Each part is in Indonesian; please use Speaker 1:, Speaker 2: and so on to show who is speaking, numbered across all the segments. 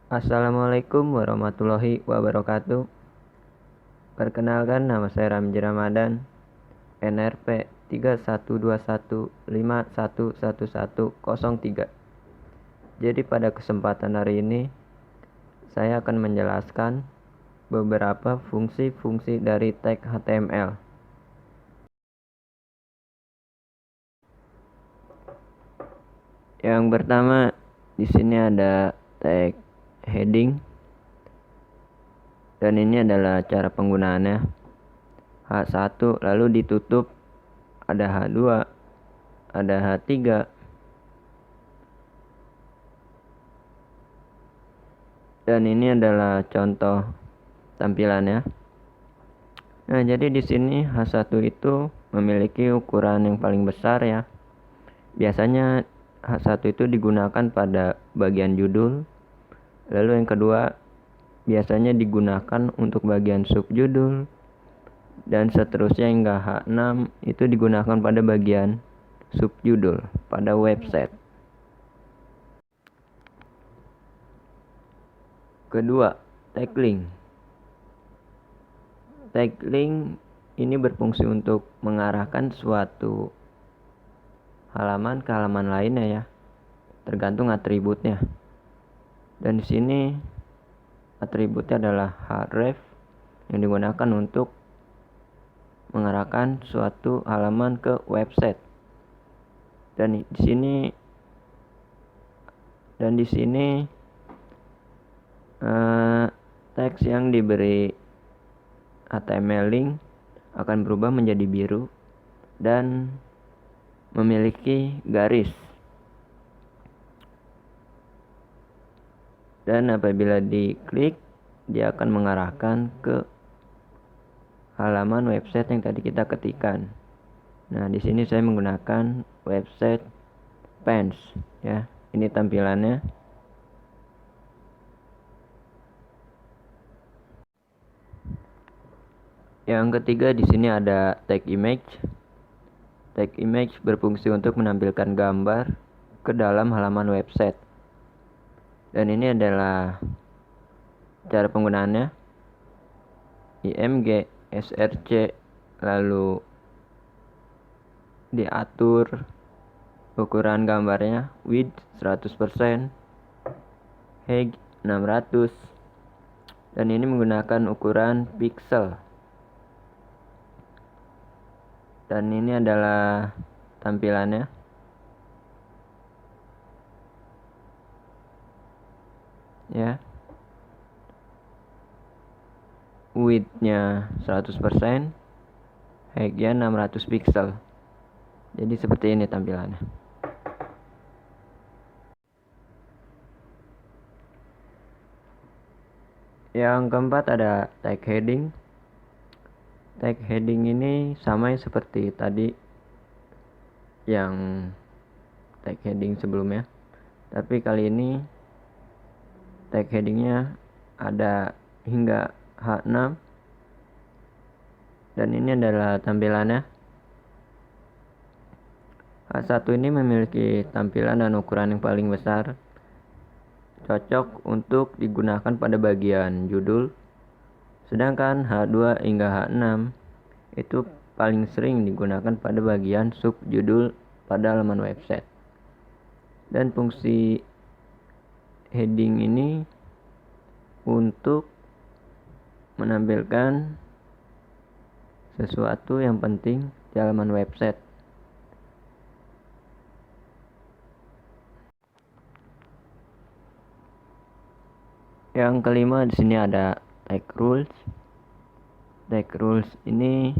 Speaker 1: Assalamualaikum warahmatullahi wabarakatuh. Perkenalkan, nama saya Ramji Ramadan, NRP 3121511103. Jadi pada kesempatan hari ini saya akan menjelaskan beberapa fungsi-fungsi dari tag HTML. Yang pertama, di sini ada tag heading, dan ini adalah cara penggunaannya. H1 lalu ditutup, ada H2, ada H3, dan ini adalah contoh tampilannya. Nah, jadi di sini H1 itu memiliki ukuran yang paling besar ya. Biasanya H1 itu digunakan pada bagian judul. Lalu yang kedua, biasanya digunakan untuk bagian subjudul, dan seterusnya hingga H6 itu digunakan pada bagian subjudul pada website. Kedua, tag link. Tag link ini berfungsi untuk mengarahkan suatu halaman ke halaman lainnya ya, tergantung atributnya. Dan di sini atributnya adalah href yang digunakan untuk mengarahkan suatu halaman ke website. Dan di sini teks yang diberi HTML link akan berubah menjadi biru dan memiliki garis. Dan apabila diklik, dia akan mengarahkan ke halaman website yang tadi kita ketikkan. Nah, di sini saya menggunakan website pants ya. Ini tampilannya. Yang ketiga, di sini ada tag image. Tag image berfungsi untuk menampilkan gambar ke dalam halaman website. Dan ini adalah cara penggunaannya. IMG, SRC, lalu diatur ukuran gambarnya, width 100%, height 600, dan ini menggunakan ukuran pixel. Dan ini adalah tampilannya ya. Width-nya 100%, height-nya 600 pixel. Jadi seperti ini tampilannya. Yang keempat ada tag heading. Tag heading ini sama seperti tadi yang tag heading sebelumnya, tapi kali ini tag headingnya ada hingga H6, dan ini adalah tampilannya. H1 ini memiliki tampilan dan ukuran yang paling besar, cocok untuk digunakan pada bagian judul. Sedangkan H2 hingga H6 itu paling sering digunakan pada bagian subjudul pada halaman website. Dan fungsi heading ini untuk menampilkan sesuatu yang penting di halaman website. Yang kelima, di sini ada tag rules. Tag rules ini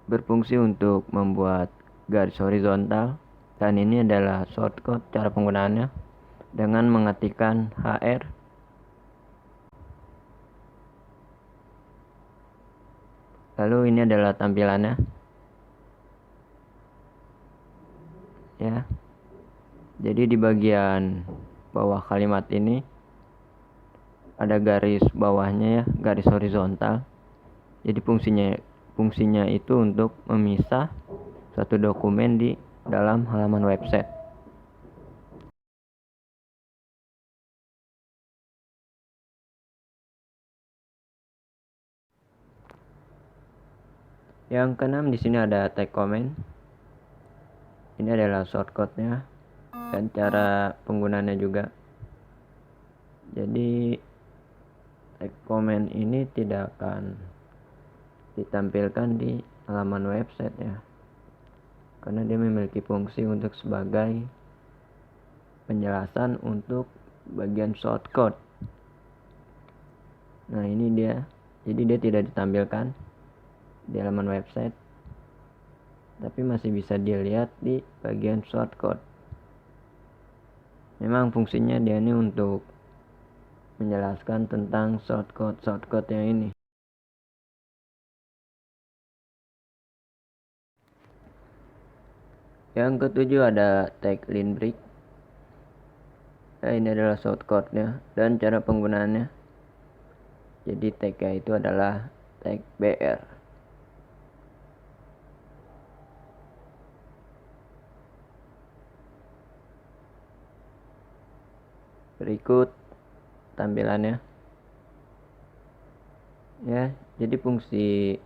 Speaker 1: berfungsi untuk membuat garis horizontal, dan ini adalah shortcut cara penggunaannya dengan mengetikkan HR. Lalu ini adalah tampilannya ya. Jadi di bagian bawah kalimat ini ada garis bawahnya ya, garis horizontal. Jadi fungsinya itu untuk memisah satu dokumen di dalam halaman website. Yang keenam, di sini ada tag comment. Ini adalah shortcutnya dan cara penggunaannya juga. Jadi tag comment ini tidak akan ditampilkan di halaman website ya, karena dia memiliki fungsi untuk sebagai penjelasan untuk bagian shortcut. Nah ini dia, jadi dia tidak ditampilkan di halaman website, tapi masih bisa dilihat di bagian shortcut. Memang fungsinya dia ini untuk menjelaskan tentang shortcut yang ini. Yang ketujuh ada tag line break. Nah, ini adalah shortcutnya dan cara penggunaannya. Jadi tagnya itu adalah tag BR. Berikut tampilannya. Ya, jadi fungsi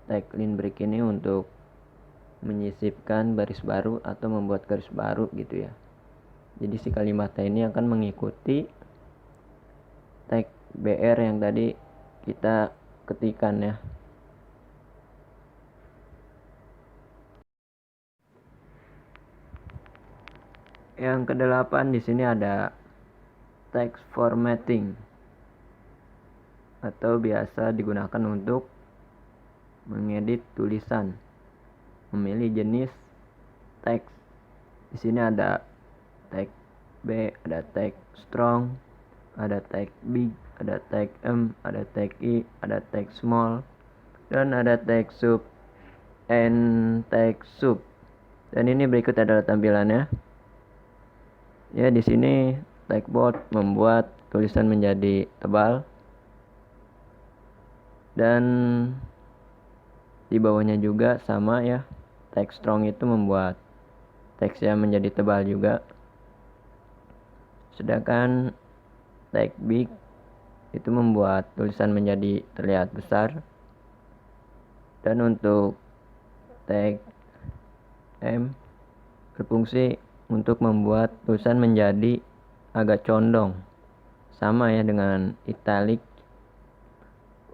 Speaker 1: tag line break ini untuk menyisipkan baris baru atau membuat garis baru gitu ya. Jadi si kalimat ini akan mengikuti tag BR yang tadi kita ketikkan ya. Yang kedelapan, di sini ada text formatting atau biasa digunakan untuk mengedit tulisan, memilih jenis teks. Di sini ada tag B, ada tag strong, ada tag big, ada tag M, ada tag I, ada tag small, dan ada tag sub and tag sub. Dan ini berikut adalah tampilannya. Ya, di sini tag bold membuat tulisan menjadi tebal, dan di bawahnya juga sama ya. Tag strong itu membuat teksnya menjadi tebal juga. Sedangkan tag big itu membuat tulisan menjadi terlihat besar. Dan untuk tag M berfungsi untuk membuat tulisan menjadi agak condong. Sama ya dengan italic.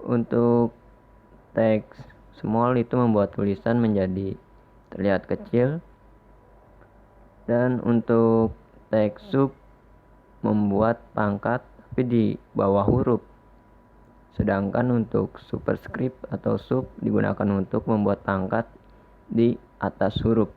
Speaker 1: Untuk tag small itu membuat tulisan menjadi terlihat kecil. Dan untuk tag sub membuat pangkat tapi di bawah huruf. Sedangkan untuk superscript atau sub digunakan untuk membuat pangkat di atas huruf.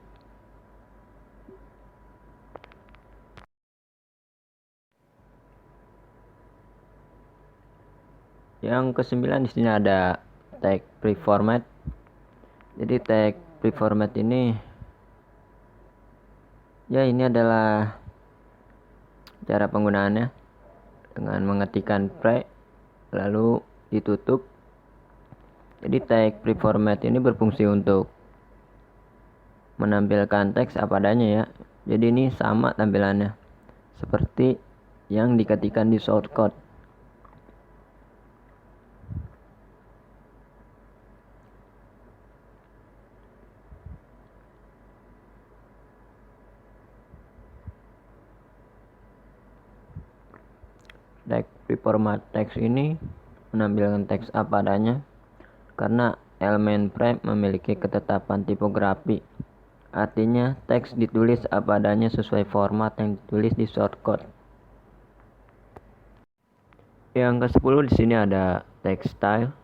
Speaker 1: Yang kesembilan, di sini ada tag preformat. Jadi tag preformat ini ya, ini adalah cara penggunaannya dengan mengetikkan pre lalu ditutup. Jadi tag preformat ini berfungsi untuk menampilkan teks apa adanya ya. Jadi ini sama tampilannya seperti yang diketikkan di shortcut. Tag preformat teks ini menampilkan teks apa adanya karena elemen pre memiliki ketetapan tipografi. Artinya teks ditulis apa adanya sesuai format yang ditulis di shortcut. Yang ke-10, di sini ada text style.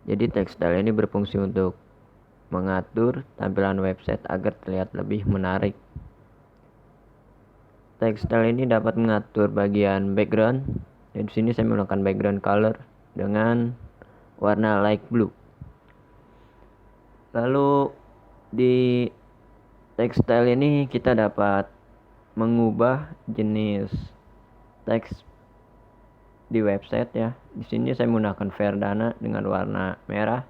Speaker 1: Jadi text style ini berfungsi untuk mengatur tampilan website agar terlihat lebih menarik. Text style ini dapat mengatur bagian background. Dan di sini saya menggunakan background color dengan warna light blue. Lalu di text style ini kita dapat mengubah jenis teks di website ya. Di sini saya menggunakan Verdana dengan warna merah.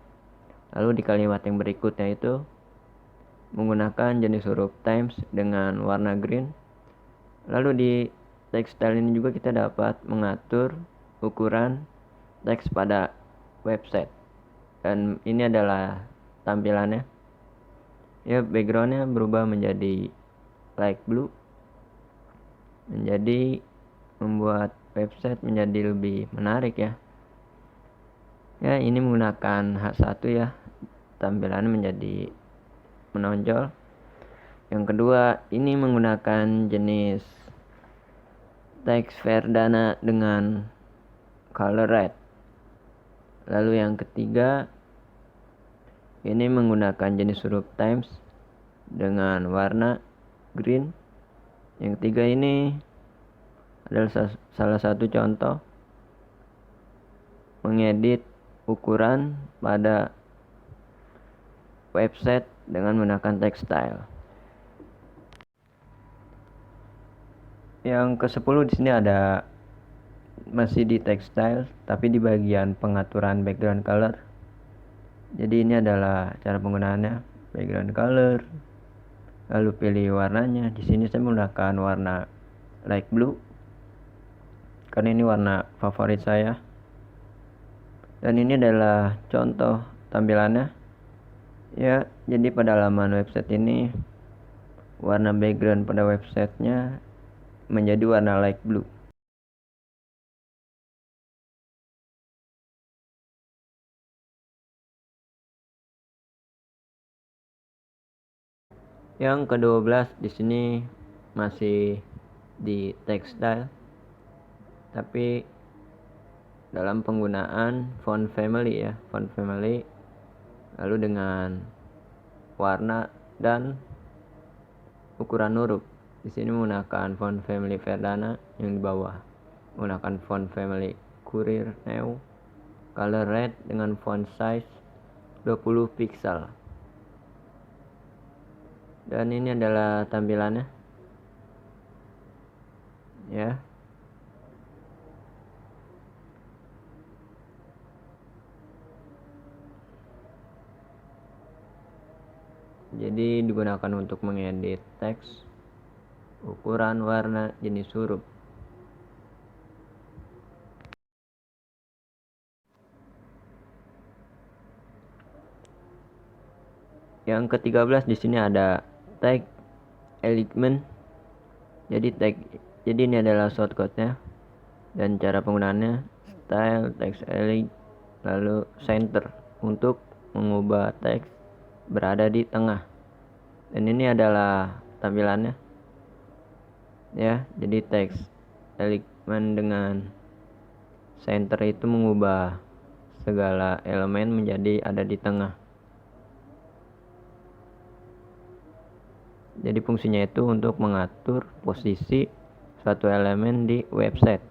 Speaker 1: Lalu di kalimat yang berikutnya itu menggunakan jenis huruf Times dengan warna green. Lalu di text style ini juga kita dapat mengatur ukuran teks pada website. Dan ini adalah tampilannya ya. Backgroundnya berubah menjadi light blue, menjadi membuat website menjadi lebih menarik ya. Ya, ini menggunakan H1 ya, tampilannya menjadi menonjol. Yang kedua, ini menggunakan jenis teks Verdana dengan color red. Lalu yang ketiga, ini menggunakan jenis huruf Times dengan warna green. Yang ketiga ini adalah salah satu contoh mengedit ukuran pada website dengan menggunakan text style. Yang ke-10 di sini ada masih di text style, tapi di bagian pengaturan background color. Jadi ini adalah cara penggunaannya, background color. Lalu pilih warnanya. Di sini saya menggunakan warna light blue karena ini warna favorit saya. Dan ini adalah contoh tampilannya. Ya, jadi pada laman website ini warna background pada websitenya menjadi warna light blue. Yang ke-12 di sini masih di text style, tapi dalam penggunaan font family ya, font family, lalu dengan warna dan ukuran huruf. Di sini menggunakan font family Verdana, yang di bawah menggunakan font family Courier New, color red dengan font size 20 pixel. Dan ini adalah tampilannya ya. Jadi digunakan untuk mengedit teks, ukuran, warna, jenis huruf. Yang ke-13 di sini ada tag element. Jadi ini adalah shortcutnya dan cara penggunaannya style, text elite, lalu center untuk mengubah teks berada di tengah. Dan ini adalah tampilannya ya. Jadi teks element dengan center itu mengubah segala elemen menjadi ada di tengah. Jadi fungsinya itu untuk mengatur posisi suatu elemen di website.